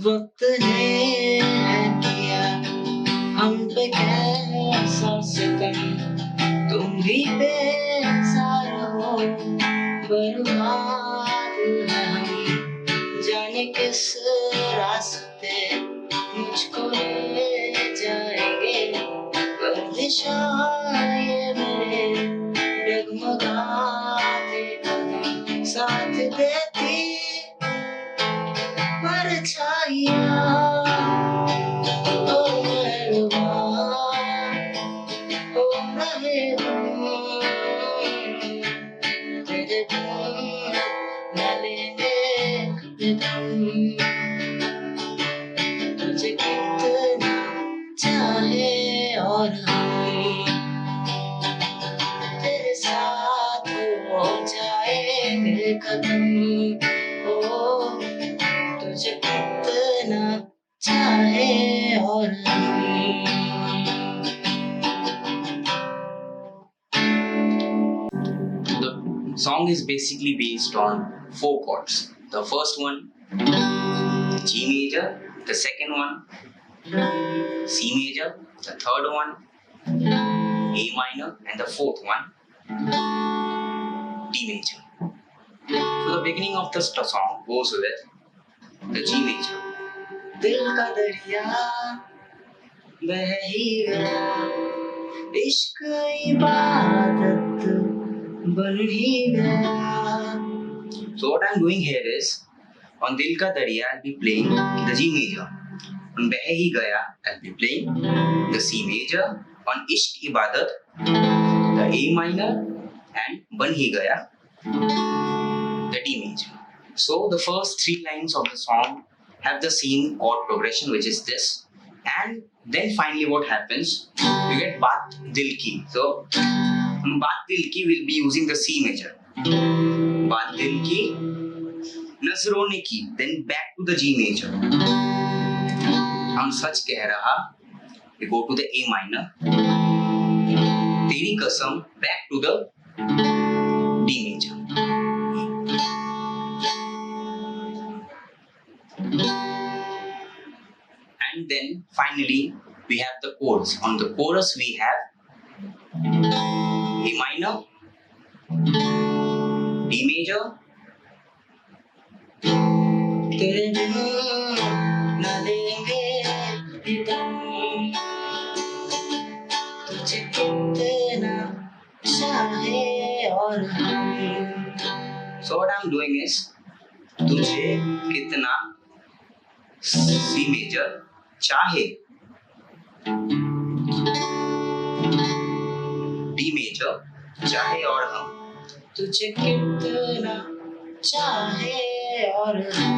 वक्त ने है किया हम पे कैसा सितम, तुम भी बेजार हो, बर्बाद है हम, जाने किस रास्ते मुझको ले जाएंगे, गर्दिशा ये मेरे डगमगाते कदम, साथ देती परछाइयाँ, ओ मेहरबान हो रहे हम, तेरे बिन न लेंगे दम, तुझे कितना चाहे और हम तेरे साथ हो जाएंगे खत्म, ओ तुझे कितना चाहे और हम। The song is basically based on 4 chords. The first one, G major, the second one, C major, the third one, A minor, and the fourth one, D major. So the beginning of the song goes with the G major. दिल का दरिया बह ही गया, इश्क इबादत बन ही गया. So what I'm doing here is, on Dil Ka Darya I'll be playing the G major. On Beh Hi Gaya I'll be playing the C major. On Ishq Ibadat the A minor, and Ban Hi Gaya the D major. So the first 3 lines of the song have the same chord progression, which is this, and then finally what happens, you get Baat Dil Ki. So Baat Dil Ki will be using the C major. Baat Dil Ki, Nazron ne ki, then back to the G major. हम सच कह रहा, we go to the A minor. तेरी कसम, back to the D major. And then finally we have the chorus. On the chorus we have A minor, D major, तेरे बिन न लेंगे दम, तुझे कितना चाहे और हम. So what I'm doing is, तुझे कितना C major चाहे, D major चाहे और हम. तुझे कितना चाहे और हम.